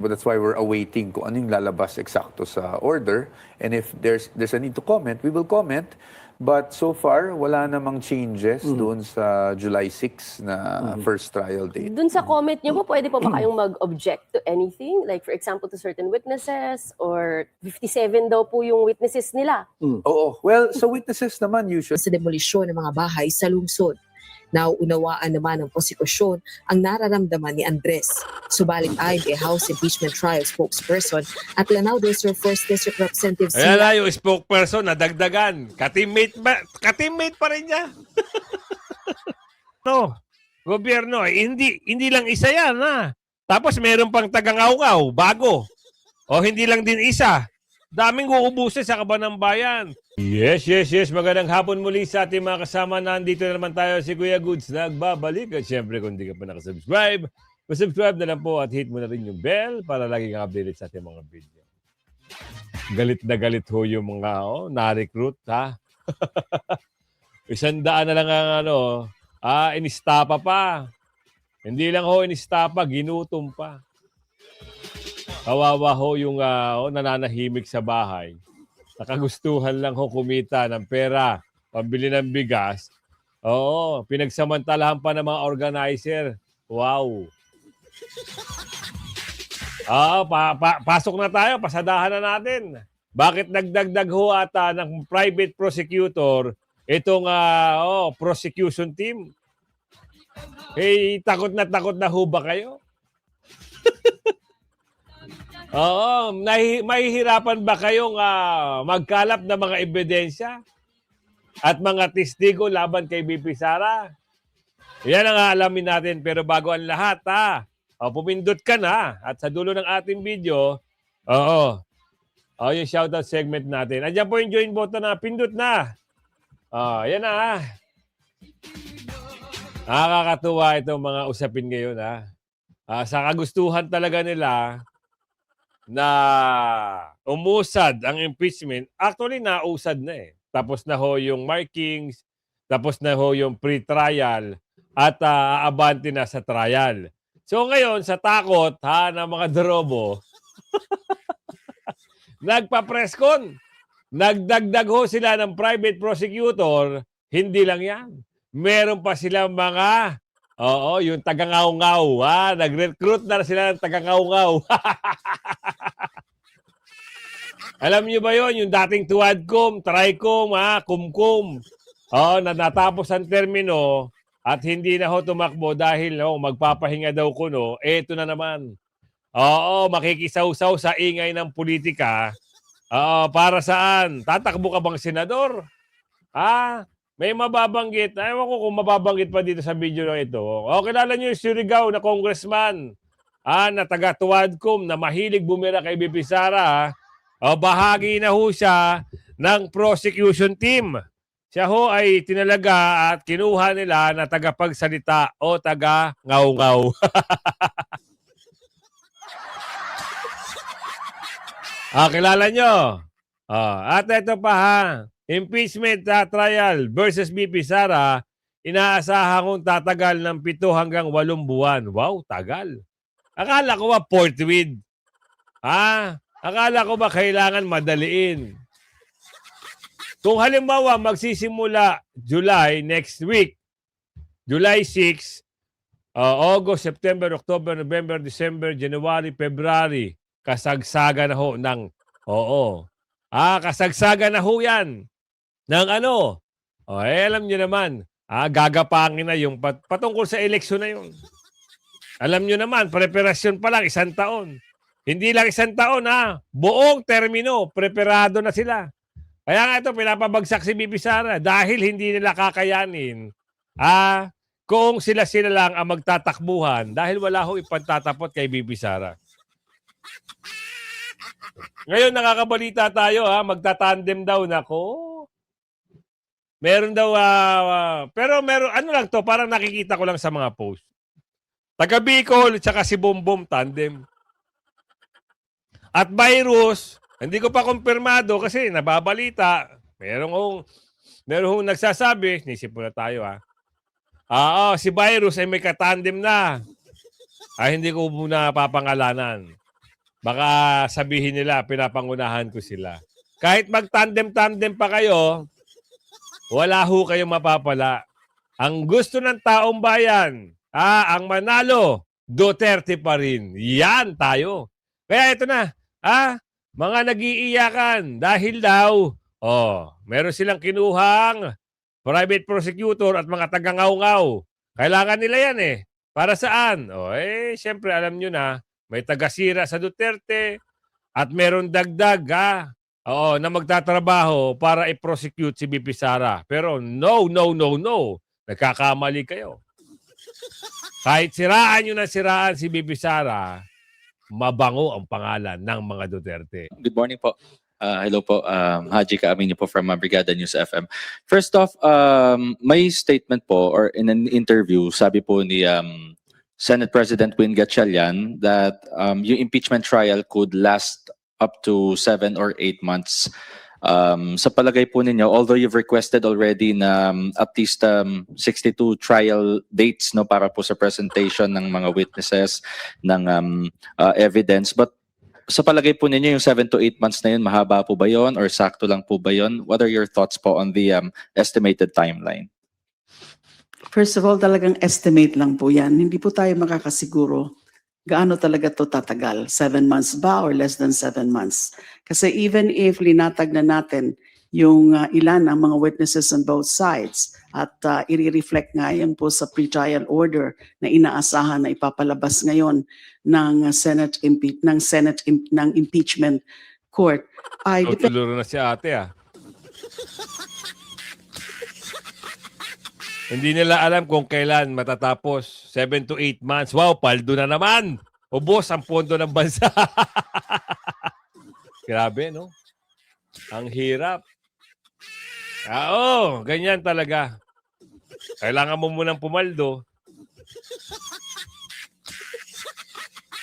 But that's why we're awaiting kung ano yung lalabas eksakto sa order. And if there's a need to comment, we will comment. But so far, wala namang changes doon sa July 6 na first trial date. Dun sa comment niyo po, pwede po ba kayong mag-object to anything? Like for example, to certain witnesses or 57 daw po yung witnesses nila. Oo. Well, sa witnesses naman, usually, sa demolisyon ng mga bahay sa lungsod. Nauunawaan naman ng prosekusyon ang nararamdaman ni Andres. Subalit ayon kay House Impeachment Trial spokesperson at Lanao del Sur 1st District Representative Ayan na yung spokesperson, nadagdagan. Ka-teammate pa rin niya. No, gobyerno, hindi lang isa yan, ha? Tapos meron pang tagangaw-ngaw, bago. O hindi lang din isa. Daming uubusin sa kaban ng bayan. Yes. Magandang hapon muli sa ating mga kasama. Nandito na naman tayo si Kuya Goods. Nagbabalik. At syempre, kung di ka pa nakasubscribe, subscribe na lang po at hit mo na rin yung bell para lagi kang updated sa ating mga video. Galit na galit ho yung mga na-recruit, ha? 100 na lang ang inistapa pa. Hindi lang ho inistapa, ginutom pa. Kawawa ho yung nananahimik sa bahay. Nakagustuhan lang ho kumita ng pera, pambili ng bigas. Oo, pinagsamantalahan pa ng mga organizer. Wow. Pasok na tayo, pasadahan na natin. Bakit nagdagdag ho ata ng private prosecutor itong prosecution team? Takot na ho ba kayo? Oo, mahihirapan ba kayong magkalap ng mga ebidensya at mga testigo laban kay BP Sara? Yan ang aalamin natin. Pero bago ang lahat, pumindot ka na at sa dulo ng ating video, yung shoutout segment natin. Andiyan po yung join button na, pindot na. Yan na. Nakakatuwa itong mga usapin ngayon. Sa kagustuhan talaga nila, na umusad ang impeachment, actually nausad na eh. Tapos na ho yung markings, tapos na ho yung pre-trial, at aabante na sa trial. So ngayon, sa takot ng mga drobo, nagpa-presscon. Nagdagdag ho sila ng private prosecutor, hindi lang yan. Meron pa silang mga yung tagangaw-ngaw. Nag-recruit na sila ng tagangaw-ngaw. Alam niyo ba yon yung dating Tuwadcom, Tricom, Kumkum. Natapos ang termino at hindi na ho tumakbo dahil magpapahinga daw kuno. Eto na naman. Makikisaw-saw sa ingay ng politika. Para saan? Tatakbo ka bang senador? May mababanggit. Ewan ko kung mababanggit pa dito sa video na ito. Kilala niyo yung Surigao na congressman na taga Tuwadcom na mahilig bumira kay BP Sara. Bahagi na ho siya ng prosecution team. Siya ho ay tinalaga at kinuha nila na tagapagsalita o taga ngaw-ngaw. Kilala nyo? At ito pa impeachment trial versus BP Sara, inaasahan kong tatagal ng 7 hanggang 8 buwan. Wow, tagal. Akala ko ba forthwith? Akala ko ba kailangan madaliin? Kung halimbawa magsisimula July next week, July 6, August, September, October, November, December, January, February, kasagsaga na ho ng kasagsaga na ho yan. Ng alam niyo naman, gagapangin na yung patungkol sa eleksyon na yun. Alam niyo naman, preparasyon pa lang, 1 taon. Hindi lang 1 taon, buong termino, preparado na sila. Kaya nga ito, pinapabagsak si BP Sara dahil hindi nila kakayanin, kung sila lang ang magtatakbuhan dahil wala ho ipantatapot kay BP Sara. Ngayon, nakakabalita tayo, magtatandem daw, nako. Meron daw, pero meron, lang to, parang nakikita ko lang sa mga post. Taga Bicol, tsaka si Bombom, tandem. At virus, hindi ko pa kumpirmado kasi nababalita. Meron hong nagsasabi, nisip po na tayo si virus ay may katandem na. Hindi ko muna papangalanan. Baka sabihin nila, pinapangunahan ko sila. Kahit mag-tandem-tandem pa kayo, wala ho kayong mapapala. Ang gusto ng taong bayan, ang manalo, Duterte pa rin. Yan tayo. Kaya ito na, mga nag-iiyakan dahil daw, meron silang kinuhang private prosecutor at mga taga-ngaw-ngaw. Kailangan nila yan eh. Para saan? Siyempre alam nyo na, may taga-sira sa Duterte at meron dagdag na magtatrabaho para i-prosecute si BP Sara. Pero no. Nagkakamali kayo. Kahit siraan nyo na siraan si BP Sara, mabango ang pangalan ng mga Duterte. Good morning po. Hello po. Haji Kaaminyo po from Brigada News FM. First off, may statement po or in an interview, sabi po ni Senate President Win Gatchalian that yung impeachment trial could last up to 7 or 8 months. Sa palagay po ninyo, although you've requested already na at least 62 trial dates no para po sa presentation ng mga witnesses ng evidence, but sa palagay po ninyo yung 7 to 8 months na yun, mahaba po ba yun or sakto lang po ba yun? What are your thoughts po on the estimated timeline? First of all, talagang estimate lang po yan. Hindi po tayo makakasiguro gaano talaga to tatagal. 7 months ba or less than 7 months? Kasi even if linatag na natin yung ilan ang mga witnesses on both sides at i-reflect nga yan po sa pre-trial order na inaasahan na ipapalabas ngayon ng ng impeachment court ay Tutuluro na si ate Hindi nila alam kung kailan matatapos. 7 to 8 months. Wow, paldo na naman. Ubos ang pondo ng bansa. Grabe, no? Ang hirap. Ganyan talaga. Kailangan mo munang pumaldo.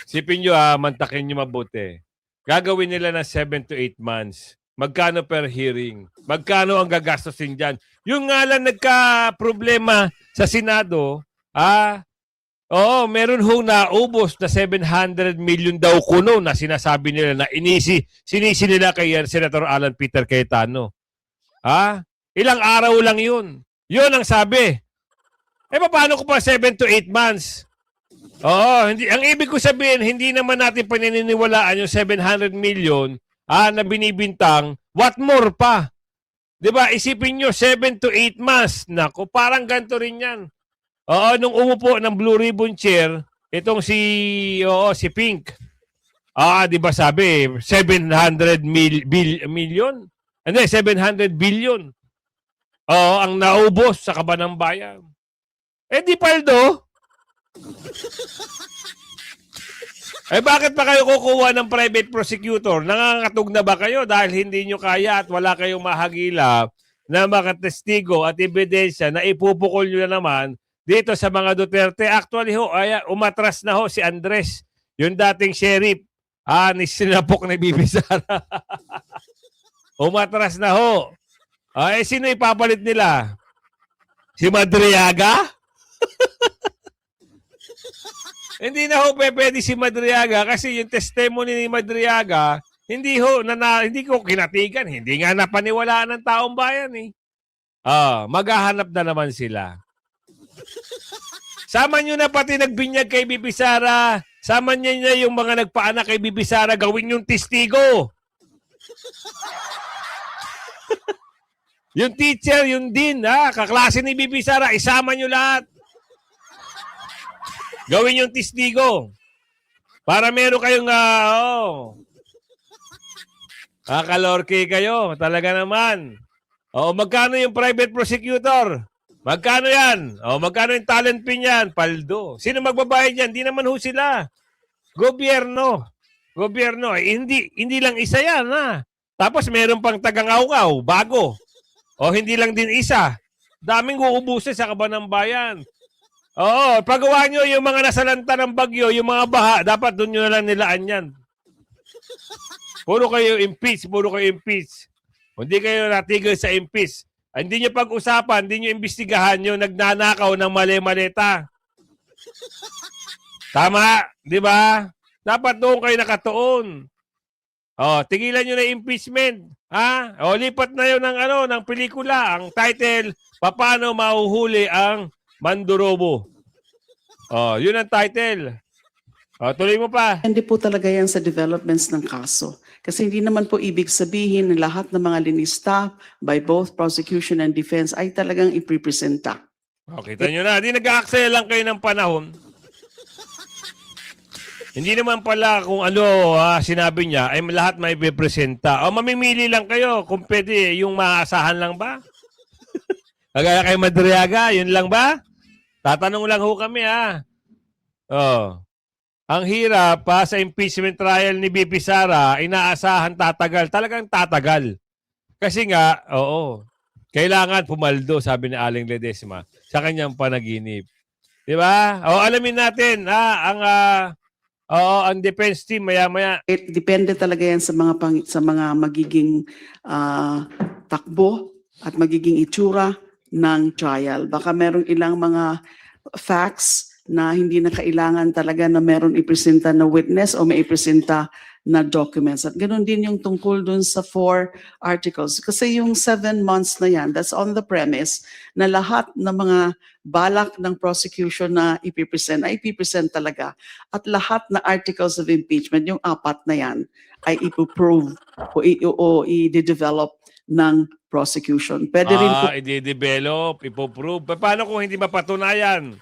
Sipin nyo mantakin nyo mabuti. Gagawin nila na 7 to 8 months. Magkano per hearing? Magkano ang gagastosin dyan? Yung nga lang nagka-problema sa Senado, meron hong naubos na 700 million daw kuno na sinasabi nila na sinisi nila kay Senator Alan Peter Cayetano. Ilang araw lang yun. Yun ang sabi. Paano ko pa 7 to 8 months? Hindi, ang ibig ko sabihin, hindi naman natin paniniwalaan yung 700 million na binibintang, what more pa? Diba? Isipin nyo, 7 to 8 months. Naku, parang ganito rin yan. Nung umupo ng Blue Ribbon Chair, itong si Pink. Diba sabi, 700 million? Hindi, 700 billion. Ang naubos sa Kabanang Bayan. Di paldo. Bakit pa kayo kukuha ng private prosecutor? Nangangatog na ba kayo dahil hindi nyo kaya at wala kayong mahagila na makatestigo at ebidensya na ipupukol nyo na naman dito sa mga Duterte? Actually umatras na si Andres, yung dating sheriff, ni sinapok na BP Sara. Umatras na sino ipapalit nila? Si Madriaga? Hindi na pwede si Madriaga kasi yung testimony ni Madriaga, hindi ko kinatigan. Hindi nga napaniwalaan ng taong bayan maghahanap na naman sila. Sama nyo na pati nagbinyag kay BP Sara. Sama niya yung mga nagpaanak kay BP Sara. Gawin yung testigo. Yung teacher, yung dean, kaklase ni BP Sara, isama nyo lahat. Gawin yung testigo. Para meron kayong, kalorke kayo. Talaga naman. Magkano yung private prosecutor? Magkano yan? Magkano yung talent pin yan? Paldo. Sino magbabayad yan? Hindi naman sila. Gobyerno. Hindi lang isa yan, Tapos meron pang taga-ngaw-ngaw, bago. Hindi lang din isa. Daming uubusin sa Kabanang Bayan. Pagawa nyo yung mga nasalanta ng bagyo, yung mga baha, dapat doon nyo na lang nilaan yan. Puro kayo impeach. Hindi kayo natigil sa impeach. Hindi nyo pag-usapan, hindi nyo imbestigahan yung nagnanakaw ng mali-maleta. Tama, di ba? Dapat doon kayo nakatuon. Oh, tigilan nyo na yung impeachment. Ha? O, lipat na yun ng pelikula. Ang title, Paano Mahuhuli ang Mandurobo. Oh, yun ang title. Oh, tuloy mo pa. Hindi po talaga yan sa developments ng kaso. Kasi hindi naman po ibig sabihin na lahat ng mga linista by both prosecution and defense ay talagang ipipresenta. Oh, kita nyo na. Di nag-aaksaya lang kayo ng panahon. Hindi naman pala kung ano sinabi niya, ay lahat may ipipresenta. O mamimili lang kayo kung pwede, yung maaasahan lang ba? Kagaya kay Madriaga, yun lang ba? Tatanong lang ho kami Oh. Ang hirap sa impeachment trial ni BP Sara, inaasahan tatagal. Talagang tatagal. Kasi nga, kailangan pumaldo, sabi ni Aling Ledesma, sa kanyang panaginip. Di ba? O, alamin natin, ang defense team maya-maya. Depende talaga yan sa mga magiging takbo at magiging itsura ng trial. Baka merong ilang mga facts na hindi na kailangan talaga na meron ipresenta na witness o may ipresenta na documents. At ganoon din yung tungkol dun sa 4 articles. Kasi yung 7 months na yan, that's on the premise na lahat ng mga balak ng prosecution na ipipresent ay ipipresent talaga. At lahat na articles of impeachment, yung 4 na yan, ay ipoprove o i-develop ng prosecution. Pwede rin po I-develop, ipoprove. Paano kung hindi mapatunayan?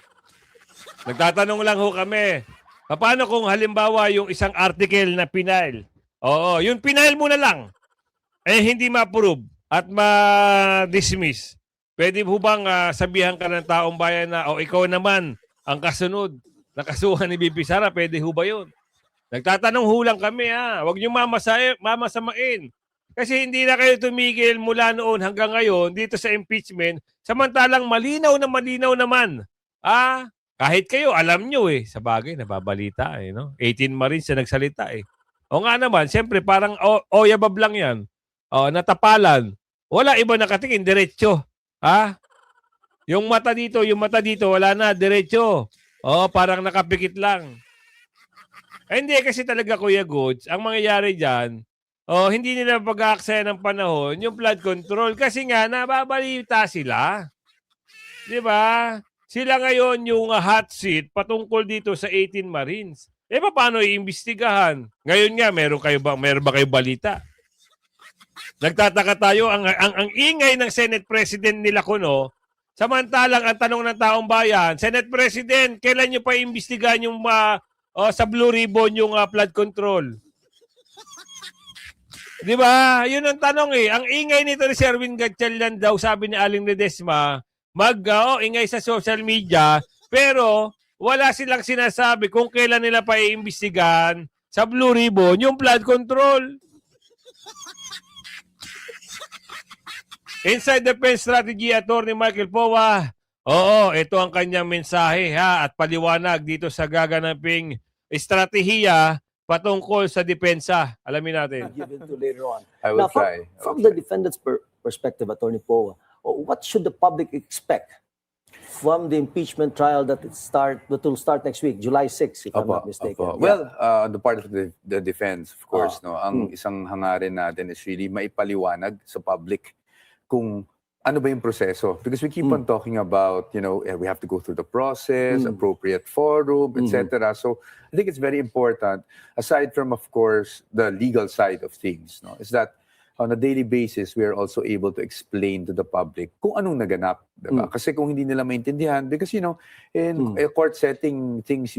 Nagtatanong lang ho kami. Paano kung halimbawa yung isang article na pinail? Oo, yung pinail mo na lang. Hindi ma-approve at ma-dismiss. Pwede ho bang sabihan ka ng taong bayan na, ikaw naman ang kasunod na kasuhan ni BP Sara? Pwede ho ba yun? Nagtatanong ho lang kami Huwag niyo mamasamain. Kasi hindi na kayo tumigil mula noon hanggang ngayon dito sa impeachment. Samantalang malinaw naman. Kahit kayo, alam nyo sa bagay, nababalita no? 18 Marines na nagsalita O nga naman, siyempre parang oyabab lang yan. Natapalan. Wala iba nakatingin, diretso. Yung mata dito, wala na, diretso. Parang nakapikit lang. Hindi, kasi talaga, Kuya Goods, ang mangyayari dyan, hindi nila pag-aaksaya ng panahon, yung flood control, kasi nga, nababalita sila. Di ba? Sila ngayon yung hot seat patungkol dito sa 18 Marines. Paano iimbestigahan? Ngayon nga, meron ba kayo balita? Nagtataka tayo, ang ingay ng Senate President nila kuno, samantalang ang tanong ng taong bayan, Senate President, kailan nyo pa iimbestigahan yung sa Blue Ribbon yung flood control? Di ba? Yun ang tanong Ang ingay nito ni Sherwin Gatchalian daw, sabi ni Aling Ledesma, ingay sa social media, pero wala silang sinasabi kung kailan nila pa iimbestigahan sa Blue Ribbon yung flood control. Inside Defense Strategy, Attorney Michael Powa, ito ang kanyang mensahe at paliwanag dito sa gaganaping estratehiya patungkol sa depensa. Alamin natin. Given to later on. I will Now, try. from the defendant's perspective, Attorney Poa, what should the public expect from the impeachment trial that will start next week, July 6, if I'm not mistaken? Yeah. Well, the part of the defense, of course, ang isang hangarin natin is really maipaliwanag sa public kung ano ba yung proseso. Because we keep on talking about, we have to go through the process, appropriate forum, etc. So I think it's very important, aside from, of course, the legal side of things, is that on a daily basis, we are also able to explain to the public kung anong naganap. Diba? Kasi kung hindi nila maintindihan, because, in a court setting, things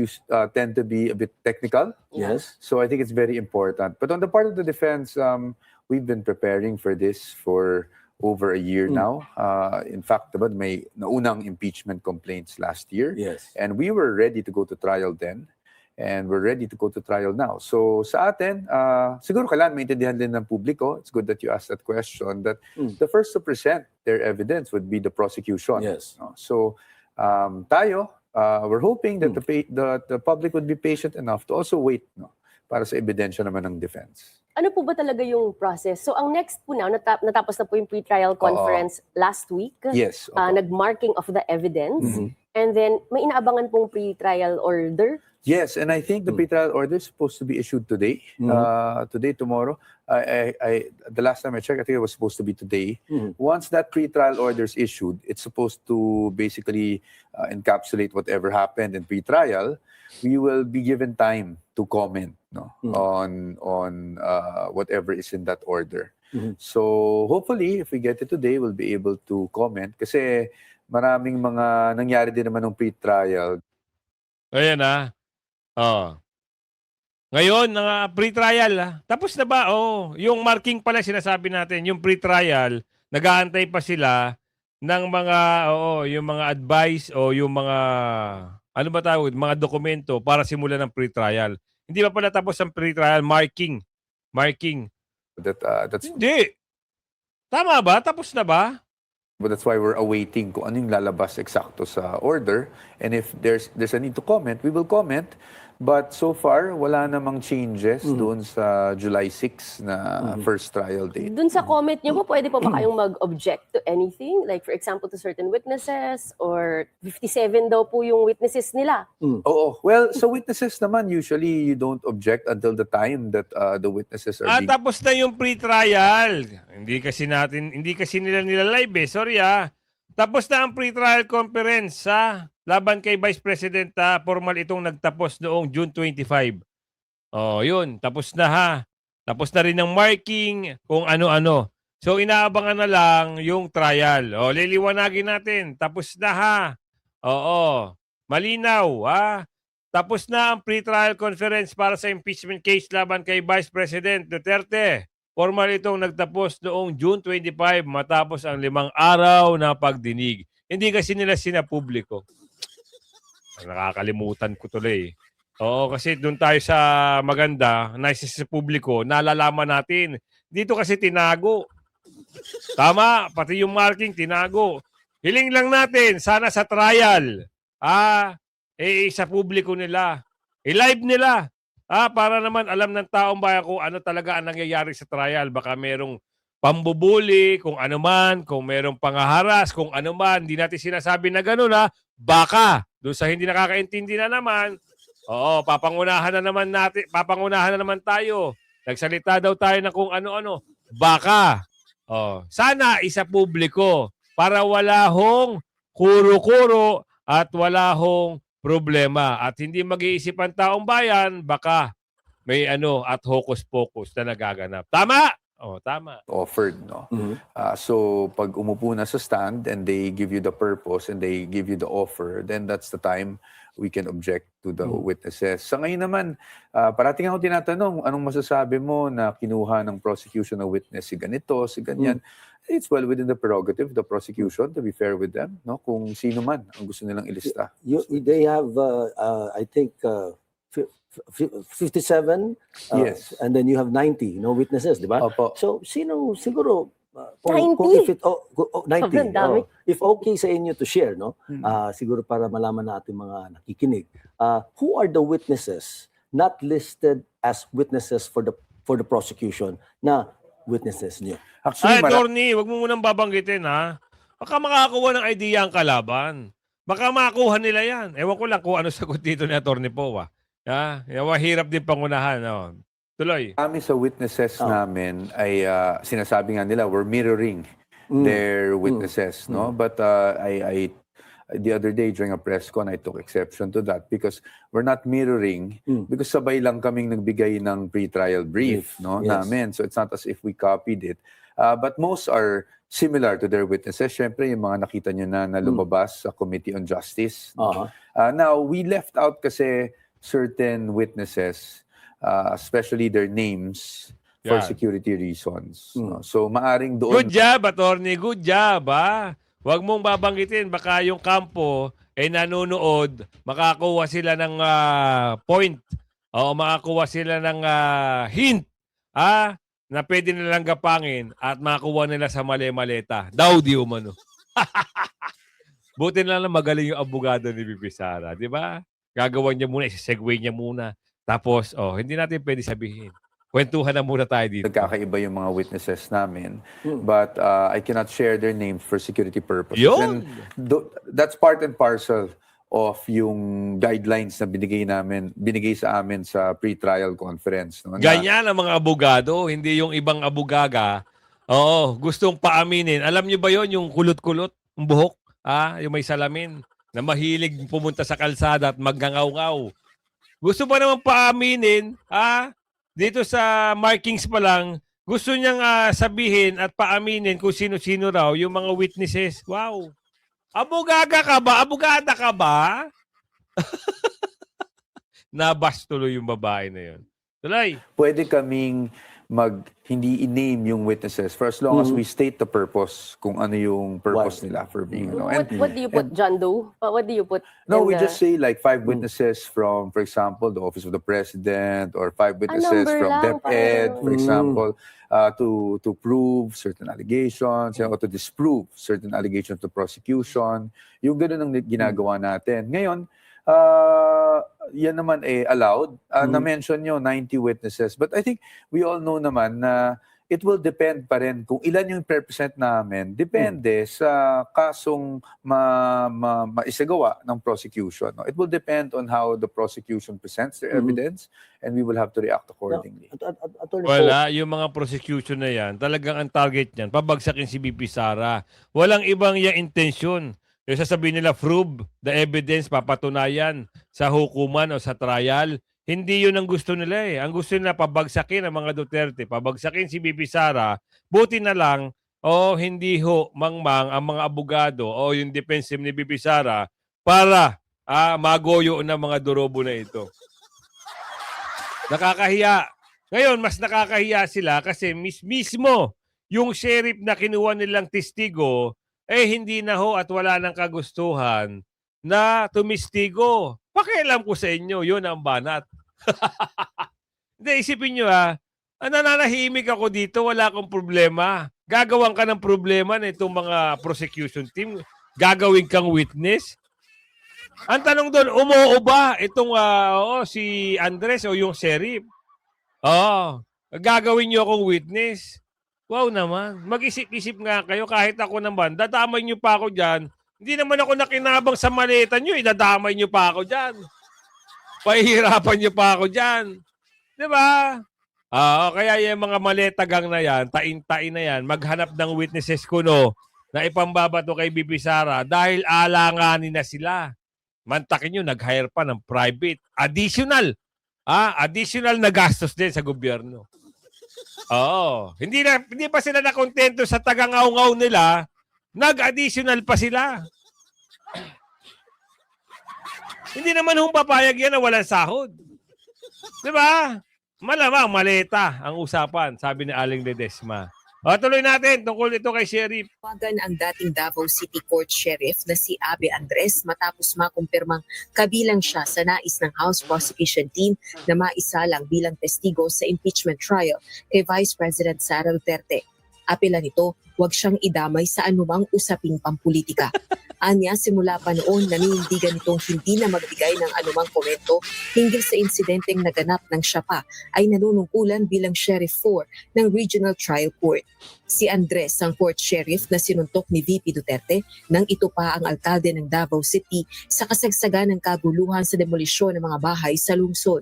tend to be a bit technical. Yes. So I think it's very important. But on the part of the defense, we've been preparing for this for over a year now. In fact, may naunang impeachment complaints last year. Yes. And we were ready to go to trial then. And we're ready to go to trial now. So sa atin, siguro kailangan maintindihan din ng publiko, it's good that you asked that question, that the first to present their evidence would be the prosecution. Yes. So tayo, we're hoping that the public would be patient enough to also wait para sa ebidensya naman ng defense. Ano po ba talaga yung process? So ang next po natapos na po yung pre-trial conference last week. Yes. Nag-marking of the evidence. And then, may inaabangan pong pre-trial order. Yes, and I think the pretrial order is supposed to be issued today. Today, tomorrow. The last time I checked, I think it was supposed to be today. Once that pretrial order is issued, it's supposed to basically encapsulate whatever happened in pretrial. We will be given time to comment on whatever is in that order. So hopefully, if we get it today, we'll be able to comment. Kasi maraming mga nangyari din naman ng pre-trial. Ayan ah. Oh. Ngayon, pre-trial. Tapos na ba? Oh, yung marking pala sinasabi natin, yung pre-trial, nag-aantay pa sila ng mga, yung mga advice o yung mga, ano ba tawag, mga dokumento para simulan ng pre-trial. Hindi pa pala tapos ang pre-trial marking. That's Hindi. Tama ba? Tapos na ba? But that's why we're awaiting kung ano yung lalabas eksakto sa order. And if there's a need to comment, we will comment. But so far, wala namang changes doon sa July 6 na first trial date. Dun sa comment niyo po, pwede po ba kayong mag-object to anything? Like for example, to certain witnesses or 57 daw po yung witnesses nila. Oo. Well, sa witnesses naman, usually you don't object until the time that the witnesses are being... Tapos na yung pre-trial. Hindi kasi nila nila-live eh. Sorry ah. Tapos na ang pre-trial conference laban kay Vice President. Formal itong nagtapos noong June 25. Oh, yun. Tapos na ha. Tapos na rin ang marking kung ano-ano. So inaabangan na lang yung trial. Oh, liliwanagin natin. Tapos na ha. Oo. Malinaw ha. Tapos na ang pre-trial conference para sa impeachment case laban kay Vice President Duterte. Formal itong nagtapos noong June 25 matapos ang 5 araw na pagdinig. Hindi kasi nila sinapubliko. Nakakalimutan ko tuloy. Oo, kasi doon tayo sa maganda, nice sa publiko, nalalaman natin. Dito kasi tinago. Tama, pati yung marking tinago. Hiling lang natin, sana sa trial, sa publiko nila, i-live nila. Para naman alam ng taong bayan kung ano talaga ang nangyayari sa trial. Baka merong pambubuli, kung ano man, kung merong pangaharas, kung ano man. Hindi natin sinasabi na gano'n Baka, doon sa hindi nakakaintindi na naman, papangunahan na naman tayo. Nagsalita daw tayo na kung ano-ano. Baka. Sana isa publiko para wala hong kuro-kuro at wala hong problema at hindi mag-iisip ang taong bayan, baka may at hocus-pocus na nagaganap. Tama? Tama. Offered, no? So, pag umupo na sa stand and they give you the purpose and they give you the offer, then that's the time we can object to the witnesses. Sa ngayon naman, parating ako tinatanong, anong masasabi mo na kinuha ng prosecution ng witness si ganito, si ganyan? It's well within the prerogative, the prosecution, to be fair with them, no? Kung sino man ang gusto nilang ilista. They have, I think, 57. Yes. And then you have 90, witnesses, di ba? Opo. So, siguro, 90? if 90. Sobrang dami. If okay sa inyo to share, siguro para malaman natin mga nakikinig, who are the witnesses not listed as witnesses for the prosecution na witnesses niyo? Actually, Attorney, wag mo munang babanggitin Baka makakuha ng idea ang kalaban. Baka makuha nila yan. Ewan ko lang kung ano sagot dito ni Attorney Powa. Hirap din pangunahan. Tuloy. kami sa witnesses namin ay sinasabi nga nila we're mirroring their witnesses, no? But I the other day during a press con, I took exception to that because we're not mirroring because sabay lang kaming nagbigay ng pre-trial brief, no? Yes. Namin. So it's not as if we copied it. But most are similar to their witnesses. Syempre, yung mga nakita nyo na lumabas sa Committee on Justice. No? Now, we left out kasi certain witnesses, especially their names, for Yan. security reasons. No? So, maaring doon... Good job, Attorney. Good job, Huwag mong babanggitin. Baka yung kampo ay nanonood, makakuha sila ng point. O makakuha sila ng hint. Na pwede nilang gapangin at makakuha nila sa mali-maleta. Daw di umano. Buti na lang magaling yung abogado ni Bibi Sara. Di ba? Gagawan niya muna, isa-segue niya muna. Tapos, hindi natin pwede sabihin. Kwentuhan na muna tayo dito. Nagkakaiba yung mga witnesses namin. But I cannot share their names for security purposes. Yun! And that's part and parcel of yung guidelines na binigay sa amin sa pre-trial conference. No? Ganyan ang mga abogado, hindi yung ibang abugaga. Oo, gustong paaminin. Alam niyo ba yon yung kulot-kulot, yung buhok, yung may salamin, na mahilig pumunta sa kalsada at magngangaw-ngaw. Gusto ba naman paaminin, dito sa markings pa lang, gusto niyang sabihin at paaminin kung sino-sino raw yung mga witnesses. Wow! Abogaga ka ba? Abogada ka ba? Nabas tuloy yung babae na yun. Tuloy. Pwede kaming hindi i-name yung witnesses for as long as we state the purpose, kung ano yung purpose nila for being. No? What do you put, John Doe? What do you put? No, in we the- just say like 5 witnesses from, for example, the Office of the President, or 5 witnesses number from lang, DepEd, parang- for example, to prove certain allegations, or to disprove certain allegations to prosecution. Yung gano'n ang ginagawa natin. Ngayon, yan naman allowed. Na-mention nyo, 90 witnesses. But I think we all know naman na it will depend pa rin kung ilan yung represent namin. Depende sa kasong maisagawa ng prosecution. No? It will depend on how the prosecution presents their evidence, and we will have to react accordingly. Attorney Wala, yung mga prosecution na yan, talagang ang target niyan, pabagsakin si BP Sara. Walang ibang yung intensyon. Yung sasabihin nila, prove the evidence, papatunayan sa hukuman o sa trial. Hindi yun ang gusto nila eh. Ang gusto nila, pabagsakin ang mga Duterte, pabagsakin si BP Sara. Buti na lang, hindi ho mangmang ang mga abogado o yung defensive ni BP Sara para magoyo ng mga durobo na ito. Nakakahiya. Ngayon, mas nakakahiya sila kasi mismo yung sheriff na kinuha nilang testigo, hindi na ho at wala nang kagustuhan na tumistigo. Pakialam ko sa inyo, yun ang banat. Hindi, isipin nyo nananahimik ako dito, wala akong problema. Gagawan ka ng problema na itong mga prosecution team, gagawin kang witness. Ang tanong doon, umuo ba itong si Andres o yung sheriff? Gagawin nyo akong witness. Wow naman. Mag-isip-isip nga kayo kahit ako naman. Dadamay nyo pa ako dyan. Hindi naman ako nakinabang sa maleta nyo. Idadamay nyo pa ako dyan. Pahihirapan nyo pa ako dyan. Diba? Kaya yung mga maleta gang na yan, tain-tain na yan, maghanap ng witnesses kuno na ipambabato kay BP Sara dahil alanganin na sila. Mantakin nyo, nag-hire pa ng private. Additional. Additional na gastos din sa gobyerno. Hindi pa sila nakontento sa tagangaw-ngaw nila, nag-additional pa sila. Hindi naman papayag yan na walang sahod. Di ba? Malamang maleta ang usapan, sabi ni Aling Ledesma. Tuloy natin tungkol ito kay Sheriff. Tawagan ang dating Davao City Court Sheriff na si Abe Andres matapos makumpirmang kabilang siya sa nais ng House Prosecution Team na maisalang bilang testigo sa impeachment trial kay Vice President Sara Duterte. Apela nito, huwag siyang idamay sa anumang usaping pampolitika. Anya, simula pa noon, naninindigan nitong hindi na magbigay ng anumang komento hinggil sa insidenteng naganap ng siya pa ay nanunungkulan bilang Sheriff 4 ng Regional Trial Court. Si Andres, ang court sheriff na sinuntok ni VP Duterte nang ito pa ang alkalde ng Davao City sa kasagsagan ng kaguluhan sa demolisyon ng mga bahay sa lungsod.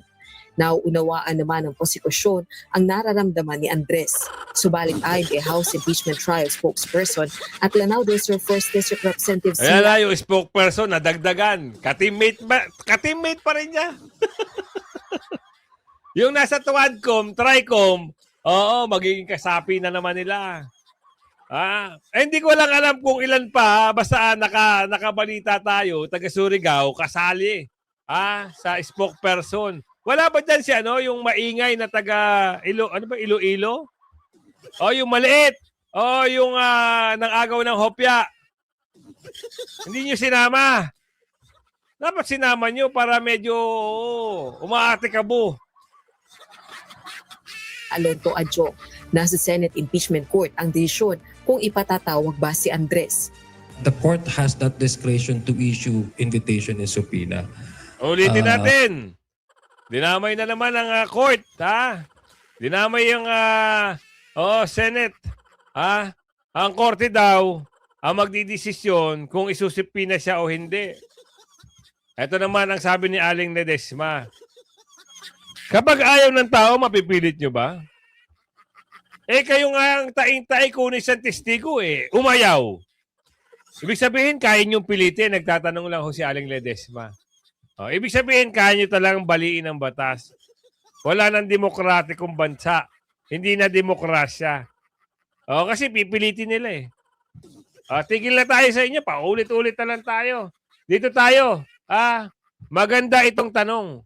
Nauunawaan naman ng prosekusyon ang nararamdaman ni Andres. Subalit ayon kay House Impeachment Trial spokesperson at Lanao del Sur 1st District Representative Ayan na yung spokesperson, nadagdagan. Ka-teammate pa rin niya. Yung nasa Tuadcom, Tricom, magiging kasapi na naman nila. Hindi ko lang alam kung ilan pa, basta nakabalita tayo, taga Surigao, kasali sa spokesperson. Wala ba dyan si yung maingay na taga Iloilo? Yung maliit. Yung nang-agaw ng hopya. Hindi nyo sinama. Dapat sinama nyo para medyo umaate-kabo. Alonto Adjo, nasa Senate Impeachment Court ang desisyon kung ipatatawag ba si Andres. The court has that discretion to issue invitation and subpoena. Ulitin natin. Dinamay na naman ang court, Dinamay yung Senate, Ang korte daw ang magdidesisyon kung isusipina siya o hindi. Ito naman ang sabi ni Aling Ledesma. Kapag ayaw ng tao, mapipilit nyo ba? Kayo nga ang taing-taing kunin siyang testigo umayaw. Ibig sabihin, kaya niyong pilitin. Nagtatanong lang ho si Aling Ledesma. Ibig sabihin, kaya niyo talagang baliin ang batas. Wala nang demokratikong bansa. Hindi na demokrasya. Kasi pipilitin nila tigil na tayo sa inyo. Paulit-ulit na lang tayo. Dito tayo. Maganda itong tanong.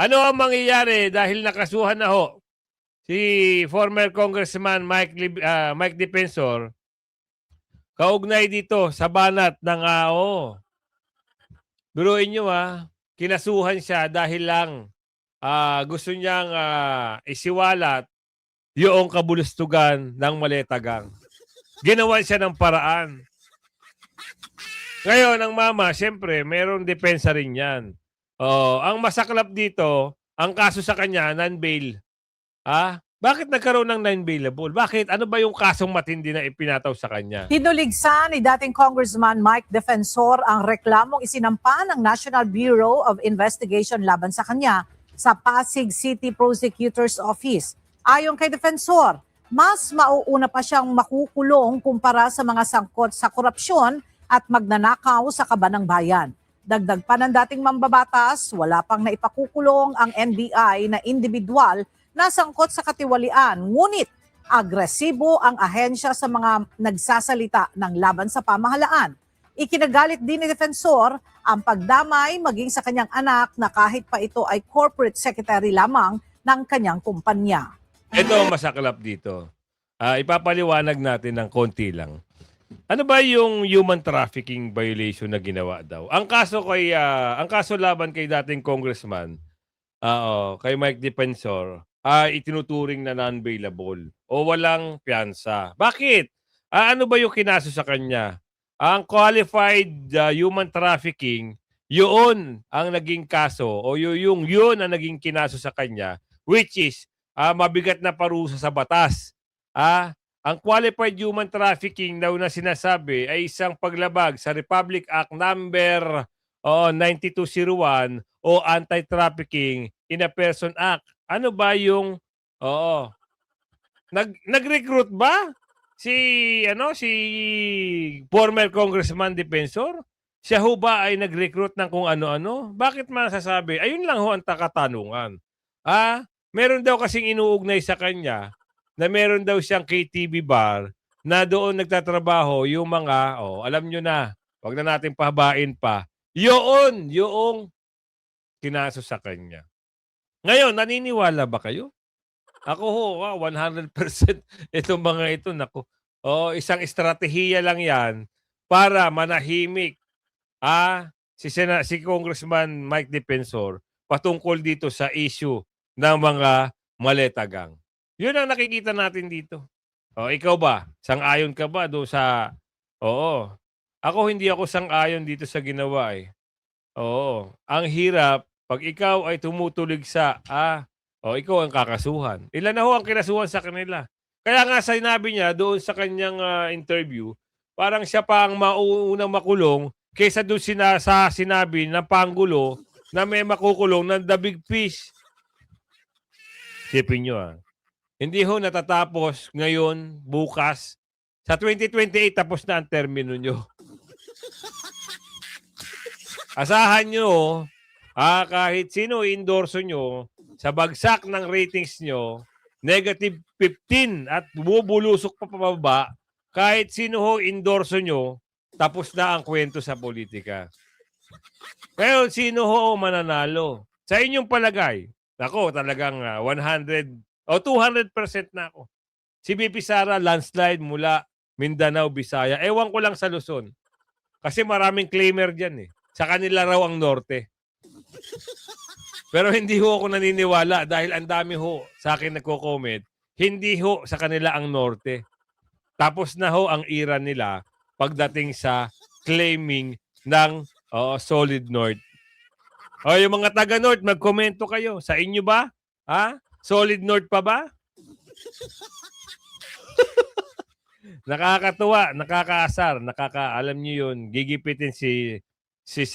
Ano ang mangyayari dahil nakasuhan na ho si former Congressman Mike Defensor kaugnay dito sa banat ng AO. Biruin nyo kinasuhan siya dahil lang gusto niyang isiwalat yung kabulustugan ng Maletagang. Ginawa siya ng paraan. Ngayon, ang mama, siyempre, mayroong depensa rin yan. Ang masaklap dito, ang kaso sa kanya, non-bail. Bakit nagkaroon ng non-bailable? Bakit? Ano ba yung kasong matindi na ipinataw sa kanya? Tinuligsa ni dating Congressman Mike Defensor ang reklamong isinampa ng National Bureau of Investigation laban sa kanya sa Pasig City Prosecutor's Office. Ayon kay Defensor, mas mauuna pa siyang makukulong kumpara sa mga sangkot sa korupsyon at magnanakaw sa kabanang bayan. Dagdag pa ng dating mambabatas, wala pang naipakukulong ang NBI na individual na sangkot sa katiwalian, ngunit agresibo ang ahensya sa mga nagsasalita ng laban sa pamahalaan. Ikinagalit din ni Defensor ang pagdamay maging sa kanyang anak na kahit pa ito ay corporate secretary lamang ng kanyang kumpanya. Ito ang masaklap dito. Ipapaliwanag natin ng konti lang. Ano ba yung human trafficking violation na ginawa daw? Ang kaso laban kay dating congressman, kay Mike Defensor, itinuturing na non-bailable o walang piyansa. Bakit? Ano ba yung kinaso sa kanya? Ang qualified human trafficking, yun ang naging kaso o yun ang naging kinaso sa kanya, which is mabigat na parusa sa batas. Ang qualified human trafficking daw na sinasabi ay isang paglabag sa Republic Act number 9201 o Anti-Trafficking in a Person Act. Ano ba yung nag-recruit ba si former Congressman Defensor? Siya ho ba ay nag-recruit ng kung ano-ano? Bakit masasabi? Ayun lang ho ang katanungan. Meron daw kasing inuugnay sa kanya na meron daw siyang KTV bar na doon nagtatrabaho yung mga, alam nyo na, wag na natin pahabain pa. Yung kinaso sa kanya. Ngayon, naniniwala ba kayo? Ako ho, 100% itong mga ito, naku. Isang estratehiya lang yan para manahimik si Congressman Mike Defensor patungkol dito sa issue ng mga Maletagang. Yun ang nakikita natin dito. Ikaw ba? Sang-ayon ka ba doon sa... Ako hindi ako sang-ayon dito sa ginawa Ang hirap, pag ikaw ay tumutulig sa, ikaw ang kakasuhan. Ilan na ho ang kinasuhan sa kanila. Kaya nga sinabi niya doon sa kanyang interview, parang siya pa ang mauunang makulong kaysa doon sa sinabi ng Pangulo na may makukulong ng the big fish. Sipin nyo Hindi ho natatapos ngayon, bukas. Sa 2028, tapos na ang termino nyo. Asahan nyo, kahit sino i-endorso nyo, sa bagsak ng ratings nyo, negative 15 at bubulusok pa pababa, kahit sino ho endorso nyo, tapos na ang kwento sa politika. Pero sino ho mananalo? Sa inyong palagay, ako talagang 100 o 200% na ako. Si BP Sara, landslide mula Mindanao, Bisaya. Ewan ko lang sa Luzon. Kasi maraming claimer dyan Sa kanila raw ang norte. Pero hindi ho ako naniniwala dahil ang dami ho sa akin nagko-comment. Hindi ho sa kanila ang norte. Tapos na ho ang ira nila pagdating sa claiming ng solid north. Yung mga taga-north, magkomento kayo. Sa inyo ba? Solid north pa ba? Nakakatuwa, nakakaasar, alam niyo yun, gigipitin si si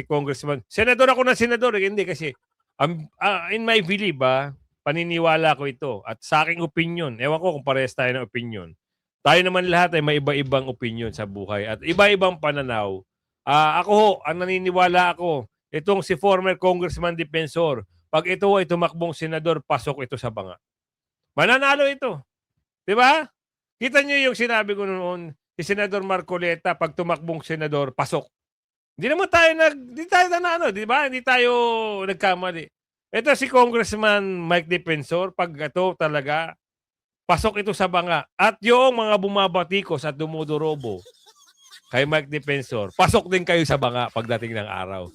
Congressman. Senador ako ng senador. Hindi kasi, in my belief, paniniwala ko ito. At sa aking opinion, ewan ko kung parehas tayo ng opinion. Tayo naman lahat ay may iba-ibang opinion sa buhay at iba-ibang pananaw. Ako, ang naniniwala ako, itong si former Congressman Defensor, pag ito ay tumakbong senador, pasok ito sa banga. Mananalo ito. Di ba? Kita niyo yung sinabi ko noon, si Senador Marcoleta, pag tumakbong senador, pasok. Hindi tayo di ba? Hindi tayo nagkamali. Ito si Congressman Mike Defensor, pag ito talaga, pasok ito sa banga. At yung mga bumabatikos at dumudurobo kay Mike Defensor, pasok din kayo sa banga pagdating ng araw.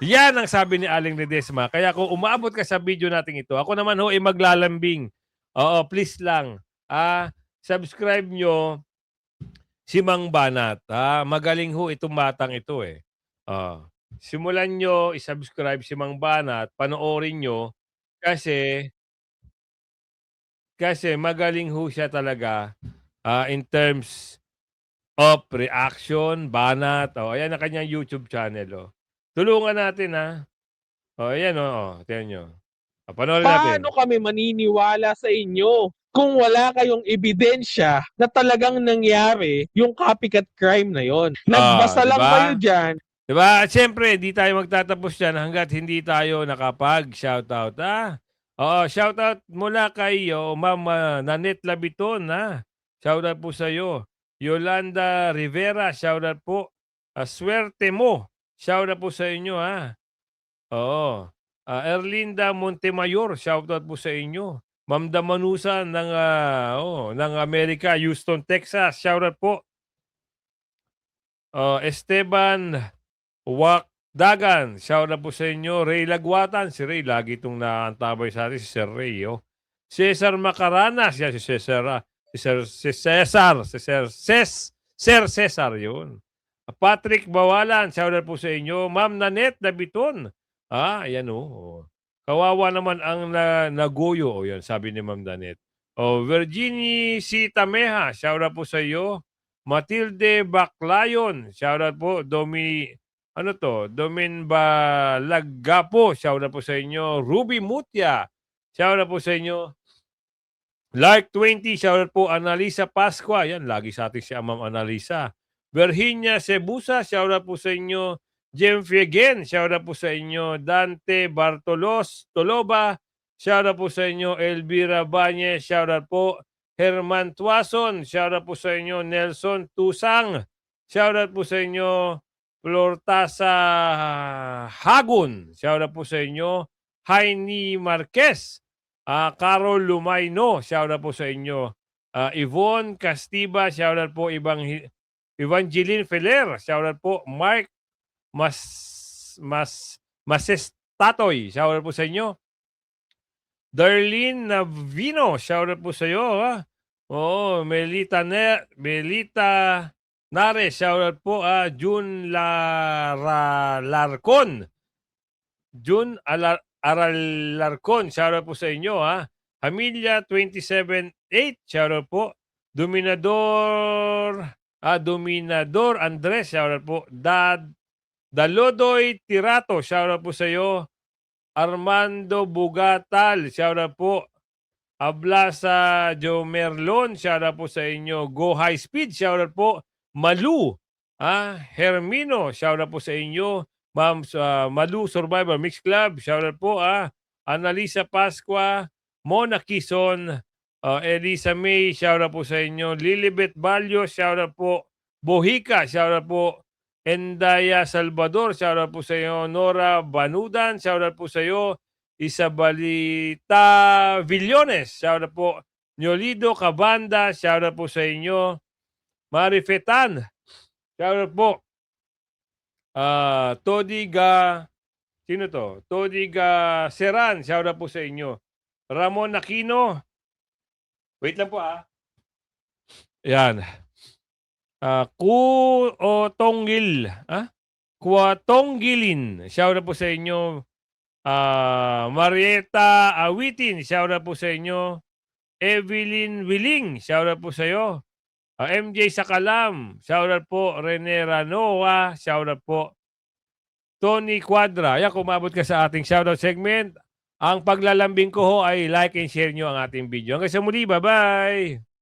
Yan ang sabi ni Aling Ledesma. Kaya kung umaabot ka sa video natin ito, ako naman ho ay maglalambing. Oo, please lang. Subscribe nyo si Mang Banat. Magaling ho itong batang ito eh. Simulan nyo, isubscribe si Mang Banat, panoorin nyo kasi magaling ho siya talaga in terms of reaction, Banat. Ayan ang kanyang YouTube channel. Tulungan natin ayan tingnan nyo. Panoorin natin. Paano kami maniniwala sa inyo kung wala kayong ebidensya na talagang nangyari yung copycat crime na yon? Nagbasa lang diba? kayo dyan. Diba? At syempre, di tayo magtatapos dyan hanggat hindi tayo nakapag-shoutout. Shoutout mula kay Ma'am Nanette Labiton. Shoutout po sa iyo. Yolanda Rivera, shoutout po. Swerte mo. Shoutout po sa inyo. Erlinda Montemayor, shoutout po sa inyo. Ma'am Damanusa ng Amerika, Houston, Texas, shoutout po. Esteban Wakdagan, shoutout po sa inyo. Ray Lagwatan, si Ray, lagi itong naantabay sa atin, si Sir Ray. Cesar Macaranas, si Cesar, Sir Cesar, yun. Patrick Bawalan, shoutout po sa inyo. Ma'am Nanette Dabiton, ayan kawawa naman ang nagoyo. Yan, sabi ni Ma'am Danet. Virginie C. Tameha, shoutout po sa iyo. Matilde Baclayon, shoutout po. Domin Balagapo, shoutout po sa inyo. Ruby Mutya, shoutout po sa inyo. Lark 20, shoutout po. Analisa Pascua, yan, lagi sa atin si Ma'am Analisa. Virginia Cebusa, shoutout po sa inyo. Jem Fiegen, shoutout po sa inyo. Dante Bartolos Toloba, shoutout po sa inyo. Elvira Bañez, shoutout po. Herman Tuason, shoutout po sa inyo. Nelson Tusang, shoutout po sa inyo. Flortasa Hagun, shoutout po sa inyo. Heini Marquez, Carol Lumayno, shoutout po sa inyo. Yvonne Castiba, shoutout po. Evangeline Feller, shoutout po. Mark Masestatoy, shoutout po sa inyo. Darlene Navino, shoutout po sa iyo. Melita Nares, shoutout po. June Larcon. June Aralarcon, shoutout po sa inyo. Hamilia 278, shoutout po. Dominador Andres, shoutout po. Dalodoy Tirato, shoutout po sa iyo. Armando Bugatal, shoutout po. Ablasa Jomerlon, shoutout po sa inyo. Go High Speed, shoutout po. Malu, Hermino, shoutout po sa inyo. Ma'am Malu Survivor Mix Club, shoutout po. Analisa Pascua, Mona Quizon, Elisa May, shoutout po sa inyo. Lilibet Balyo, shoutout po. Bohica, shoutout po. Endaya Salvador, shoutout po sa iyo. Nora Banudan, shoutout po sa iyo. Isabalita Villones, shoutout po. Nyolido Cabanda, shoutout po sa inyo. Marifetan, shoutout po. Todiga, sino to? Todiga Seran, shoutout po sa inyo. Ramon Aquino, wait lang po Yan. Kuatongilin, shoutout po sa inyo. Marieta Awitin, shoutout po sa inyo. Evelyn Willing, shoutout po sa iyo. MJ Sakalam, shoutout po. Rene Ranoa, shoutout po. Tony Quadra. Yan, kumabot ka sa ating shoutout segment. Ang paglalambing ko ho ay like and share nyo ang ating video. Hanggang sa muli, bye-bye!